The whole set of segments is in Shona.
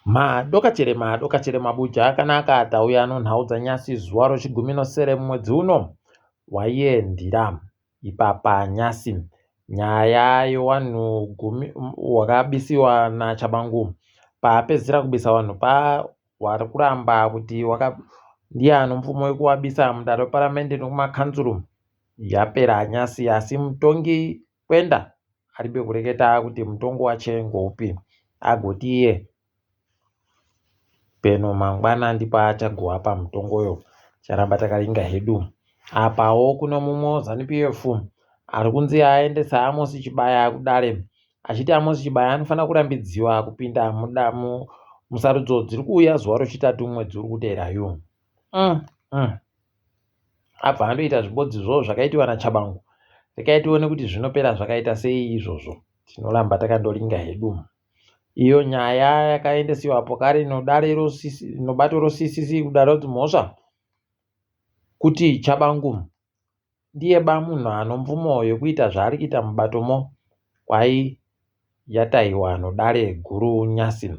Madokachere mabuja akanaka atauya anonhau dzanyasi zuva rochigumi nosere mumwedzi uno waiendira ipapa nyasi nyaya yewanhu wakabisiwa naChabangu paapedzisira kubisa vanhu wari kuramba kuti ndiye ano mvumo wekuvabisa mudare reparamende nokumakanzuru yapera nyasi, asi mutongi kwenda aribe kureketa kuti mutongo wache ngoupi agoti iye peno mangwana ndipo achagowapa mutongoyo. Charamba takaringa hedu apawo kuno mumwe ZANU-PF ari kunzi aendesa Amos Chibaya kudare achiti Amos Chibaya anofanira kurambidziwa kupinda musarudzo dziri kuuya zuva rochitatu mwedzi uri kuteerayo. Abva andoita zvibodzizvo zvakaitiwa naChabangu. Rekai tione kuti zvinopera zvakaita sei izvozvo. Tinoramba takandoringa hedu. Iyo nyaya yakaendesiwapo kare nobato rosisisi kudare dzimhosva kuti Chabangu ndiye munhu ano mvumo yokuita zvaari kuita mubatomo kwai yataiwa nodare guru nyasi.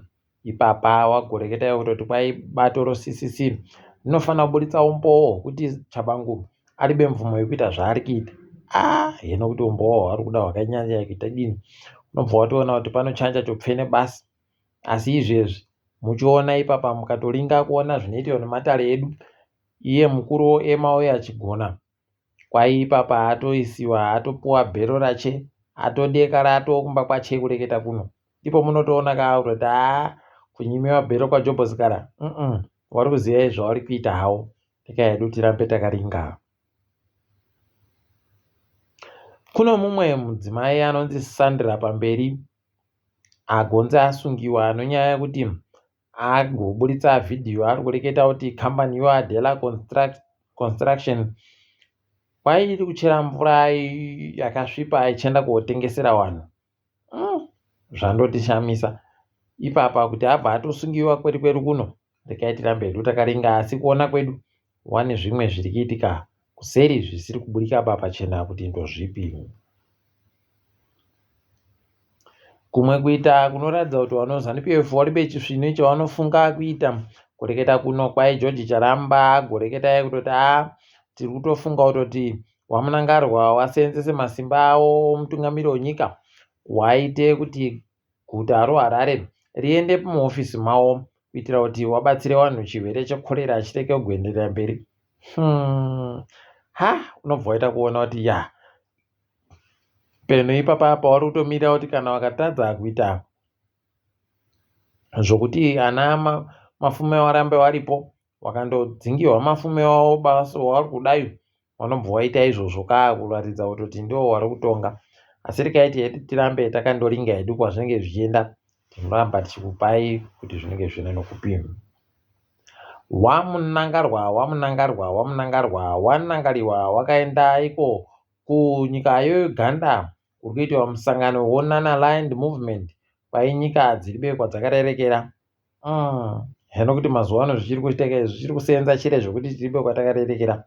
Ipapa wagoreketa kutoti kwai bato rosisisi rinofanira kubuditsa umboo kuti Chabangu aribe mvumo yokuita zvaari kuita. Hino kuti umboo hwari kuda hwakanyanya kuita dini, unobva watoona kuti panochanja chopfene basi. Asi izvezvi muchiona ipapa mukatoringa kuona zvinoitiwa nematare edu, iye mukuru woema uye achigona kwai ipapa atoisiwa atopuwa bhero rache atodekara atokumba kwache kureketa kuno, ipo munotoona kuti kunyimiwa bhero kwaJobosikara wari kuziva zvauri kuita hawo. Rekai hedu tirambe takaringa. Kuno mumwe mudzimai anonzi Sandra Pamberi agonzi asungiwa nonyaya yekuti agobuditsa vhidhiyo ari kureketa kuti kambani yoAdela Construction kwai iri kuchera mvura yakasvipa ichienda kuotengesera vanhu. Zvandotishamisa ipapa kuti abva atosungiwa kwedu kuno. Rekai tirambe hedu takaringa, asi kuona kwedu wane zvimwe zviri kuitika kuseri zvisiri kuburika pachena kuti ndozvipi. Kumwe kuita kunoratidza kuti vano ZANU-PF waribe chisvino chavanofunga kuita kureketa kuno kwai George Charamba agoreketa kutoti tiri kutofunga kutoti wamunangarwa waseenzese masimba awo mutungamiri wenyika waite kuti guta roHarare riende muofisi mawo kuitira kuti wabatsire vanhu chirwere chekorera chireke kuenderera mberi. Unobva waita kuona kuti peno ipapa pauri kutomira kuti kana wakatadza kuita zvokuti ana mafume warambe waripo, wakandodzingiwa mafume wavo basa wauri kudayo, vanobva waita izvozvo kuratidza kuti ndiwo wari kutonga. Asi rekaiti hedu tirambe takandoringa hedu kwazvinenge zvichienda, tinoramba tichikupai kuti zvinenge zvine nokupima. Wanangariwa wakaenda iko kunyika yeUganda kuri kuitwa musangano woNon-Aligned Movement kwai nyika dziribe kwadzakarerekera. Hino kuti mazuva ano zvichiri kuseenza chire zvokuti tiribe kwatakarerekera.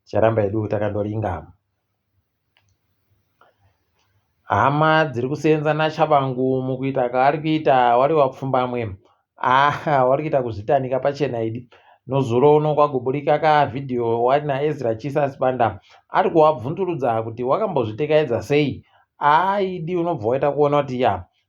Charamba hedu takandoringa. Hama dziri kuseenza naChabangu mukuita kaari kuita wari wapfumbamwe. Wari kuita kuzvitanika pachena idi. Nozuro uno kwagoburika kavhidhiyo wari naEzra Chisas Banda ari kuvabvunzurudza kuti wakambozvitekaedza sei. Idi unobva waita kuona kuti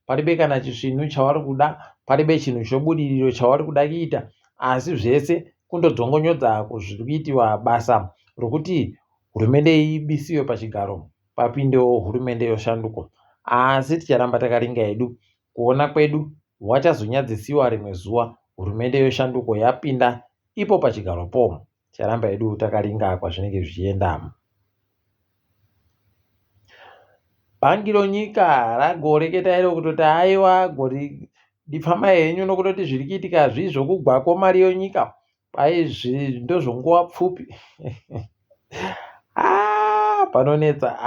paribe kana chisvinu chavari kuda, paribe chinhu chobudiriro chavari kuda kuita, asi zvese kundodzongonyodza kuzviri kuitiwa basa rokuti hurumende ibisiwe pachigaro papindewo hurumende yoshanduko. Asi ticharamba takaringa hedu kuona kwedu wachazonyadzisiwa rimwe zuva hurumende yoshanduko yapinda ipo pachigaro po. Ticharamba hedu takaringa kwazvinenge zvichienda. Bhangi ronyika ragoreketa iro kutoti aiwa gori dipfamai henyu nokutoti zviri kuitika zvizvokugwako mari yonyika ndozvonguva pfupi. Panonetsa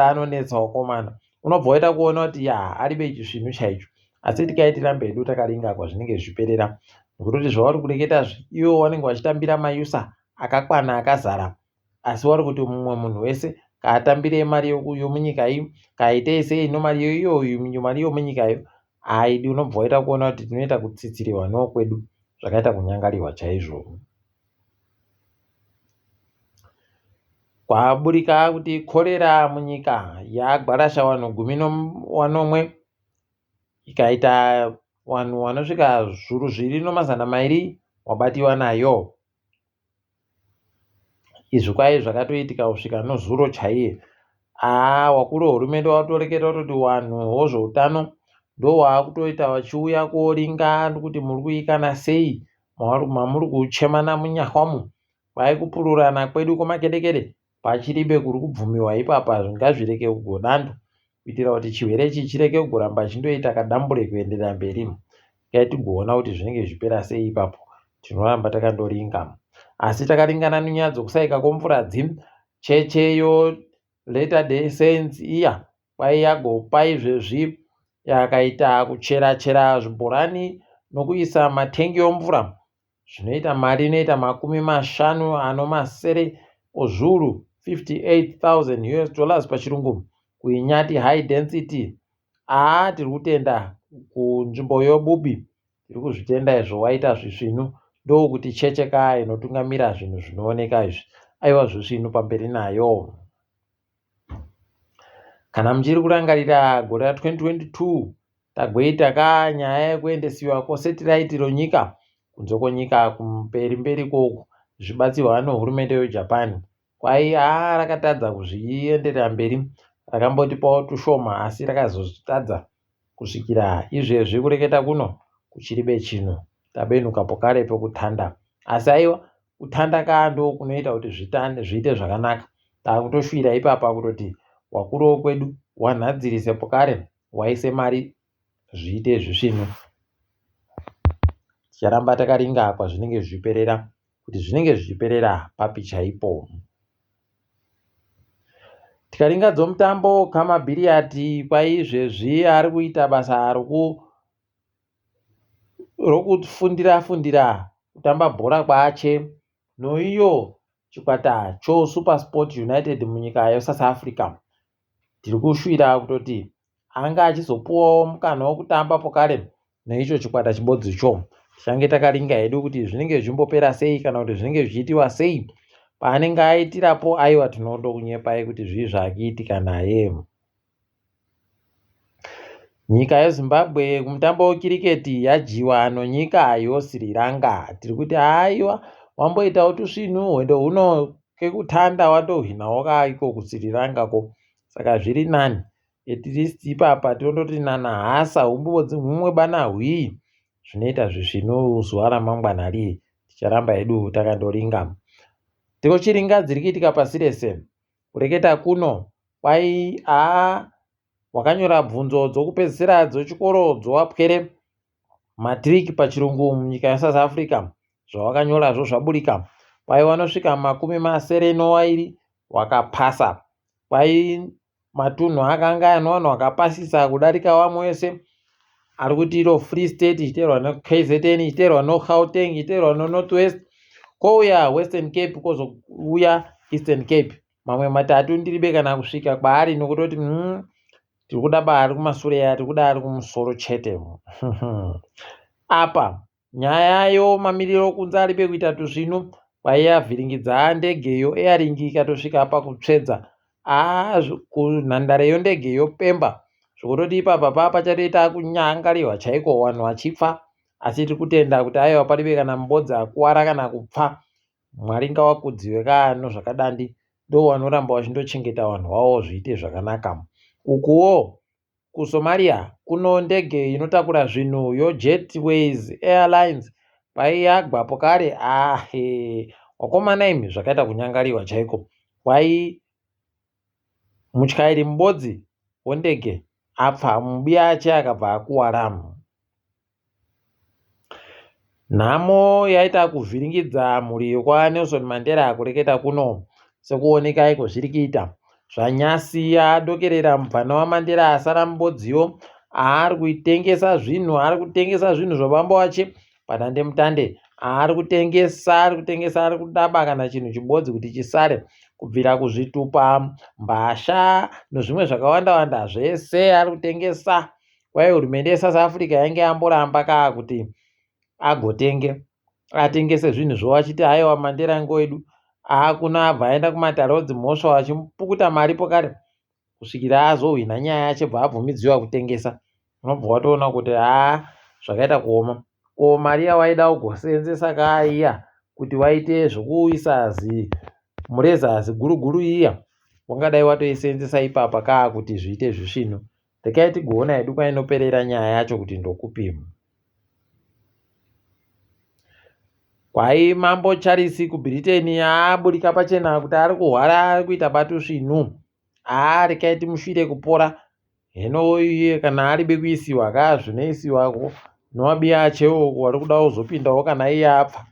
anonetsa wakomana. Unobva waita kuona kuti aribe chisvinu chaicho. Asi tikaitiramba hedu takaringa kwazvinenge zvichiperera nokutoti zvavari kureketa ivo vanenge vachitambira mayusa akakwana akazara, asi wari kuti mumwe munhu wese kaatambire mari yomunyika iyi kaitei sei nomari iyoyo mari yomunyika iyo aidi, unobva waita kuona kuti tinoita kutsitsiriwa nokwedu, zvakaita kunyangariwa chaizvo. Kwaburika kuti korera munyika yagwarasha vanhu 11 ikaita vanhu vanosvika zviuru 2,200 wabatiwa nayo. Izvi kwai zvakatoitika kusvika nozuro chaiye. Wakuru wehurumende watoreketa kuti vanhu wezveutano ndowakutoita vachiuya koringa kuti muri kuikana sei, mamuri kuchemana munyahwamu, kwai kupururana kwedu kwemakedekede pachiribe kuri kubvumiwa ipapa, ngazvireke kugodando kuitira kuti chirwere ichi chireke kugoramba chindoita kadambure kuenderera mberi. Tigoona kuti zvinenge zvipera sei ipapo, tinoramba takandoringa. Asi takaringana nenyaya dzokusaika kwemvuradzi, checheyo Latter Day Saints iya kwai yagopa izvezvi yakaita kuchera-chera zvibhorani nokuisa matengi omvura, zvinoita mari inoita $50,000 anomasere ozviuru $58,000 pachirungu kuinyati high density. Tiri kutenda kunzvimbo yobubi, tiri kuzvitenda izvo waita zvisvinu, ndokuti checheka inotungamira zvinhu zvinooneka izvi. Aiwa zvisvinu pamberi nayo. Kana muchiri kurangarira gore ra2022 tagoita nyaya yekuendesiwa kwesetilaiti ronyika kunze kwenyika kumberi kwoku, zvibatsirwa nehurumende yeJapan. Kwai rakatadza kuzvienderera mberi, rakambotipawo tushoma asi rakazozvitadza kusvikira izvezvi kureketa kuno kuchiribe chino, tabenuka pokare pekutanda. Asi aiwa kutanda ndo kunoita kuti zviite zvakanaka. Takutosvira ipapa kutoti wakuru wekwedu wanhadzirise pokare, waise mari zviite zvisvinu. Ticharamba takaringa kwazvinenge zvichiperera, kuti zvinenge zvichiperera papi chaipo. Tikaringa dzomutambo kamabhiriyati, kwai izvezvi ari kuita basa rokufundira kutamba bhora kwache noiyo chikwata choSuper Sport United munyika yeSouth Africa. Tiri kushuvira kutoti anga achizopuwawo mukana wokutamba pokare neicho chikwata chibodzicho. Tichange takaringa hedu kuti zvinenge zvimbopera sei kana kuti zvinenge zvichiitiwa sei. Paanenge aitirapo aiwa tinoda kunyepai kuti zvii zvaakiitika naye. Nyika yeZimbabwe kumutambo wekiriketi yajiwa nonyika yoSri Lanka. Tiri kuti aiwa wamboitawo tusvinhu hwendo huno kekutanda watohwinawo iko kuSri Lanka ko. Saka zviri nani, at least ipapa tinondoti nanahasa humbudzi humwe bana hwii zvinoita zvisvinu zuva ramangwana riye. Ticharamba hedu takandoringa. Tikochiringa dziri kuitika pasi rese, kureketa kuno kwai wakanyora bvunzo dzokupedzisira dzechikoro dzowapwere matric pachirungu munyika yeSouth Africa, zvawakanyorazvo zvaburika. Kwai wanosvika 220 wakapasa. Kwai matunhu akanga ano akapasisa kudarika vamwe wese, ari kuti iro Free State ichiteerwa neKZN, ichiteerwa noGauteng, ichiteerwa noNorth West, kouya Western Cape, kwozouya Eastern Cape. Mamwe matatu ndiribe kana kusvika kwaari nokutoti tiri kuda baari kumasure, tiri kuda ari kumusoro chete. Apa nyayayo mamiriro kunze aribe kuita tuzvinu, kwai yavhiringidza ndegeyo Airlink ikatosvika pakutsvedza kunhandare yondege yoPemba, zvokutoti ipapa pachatoita kunyangariwa chaiko, vanhu vachipfa. Asi tiri kutenda kuti aiwa paribe kana mubodzi akuwara kana kupfa. Mwari ngawakudziwe kaano zvakadandi, ndo vanoramba vachindochengeta vanhu vavo zviite zvakanaka. Ukuwo kuSomalia kuno ndege inotakura zvinhu yoJetways Airlines kwai yagwapo kare. Wakomana imi zvakaita kunyangariwa chaiko. Kwai mutyairi mubodzi wendege apfa, mubiyache akabva akuwara. Nhamo yaita kuvhiringidza mhuri yokwaNelson Mandela kureketa kuno sekuoneka iko zviri kuita. Zvanyasi adokerera mubvana waMandela asara mubodziyo, ari kutengesa zvinhu zvabamba wache padande mutande. Ari kutengesa kudaba kana chinhu chibodzi kuti chisare, kubvira kuzvitupa, mbasha nezvimwe zvakawanda-wanda zvese ari kutengesa kwai hurumende yeSouth Africa yange yamboramba kuti atengese zvinhu zvo achiti haiwa Mandera ngoedu akuna abva aenda kumatarotsi mhosva achipukuta maripo kare kusvikira azohwina nyaya achibva abvumidziwa kutengesa. Unobva watoona kuti zvakaita kuoma. Ko mari yawaida kugosenzesa kaiya kuti waite zvokuisa mureza ziguruguru iya wangadai watoisenzesa ipapa kuti zviite zvisvino. Rekai tigoona hedu kwainoperera nyaya yacho kuti ndokupimo. Kwai mambo Charles kuBritain aburika pachena kuti ari kuhwara ari kuita batusvinu. Rekai timusvire kupora. Hino iye kana aribe kuisiwa zvinoisiwako nowabiyachewo wari kuda kuzopindawo kana iye apfa.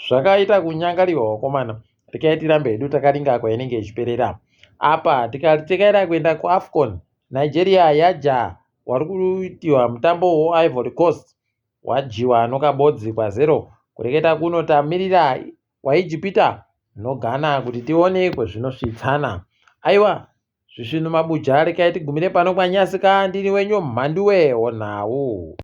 Zvakaita kunyangarirwa wakomana. Rekai tirambe hedu takaringa kwainenge ichiperera. Apa tikaenda kuenda kuAFCON, Nigeria yaja wari kuitiwa mutambo weIvory Coast wajiwa nokabodzi 0. Kureketa kuno tamirira waIjipita noGhana kuti tionekwe zvinosvitsana. Aiwa zvisvino mabuja rekai tigumire pano kwanyasika. Ndini wenyu Mhanduwe Wenhau.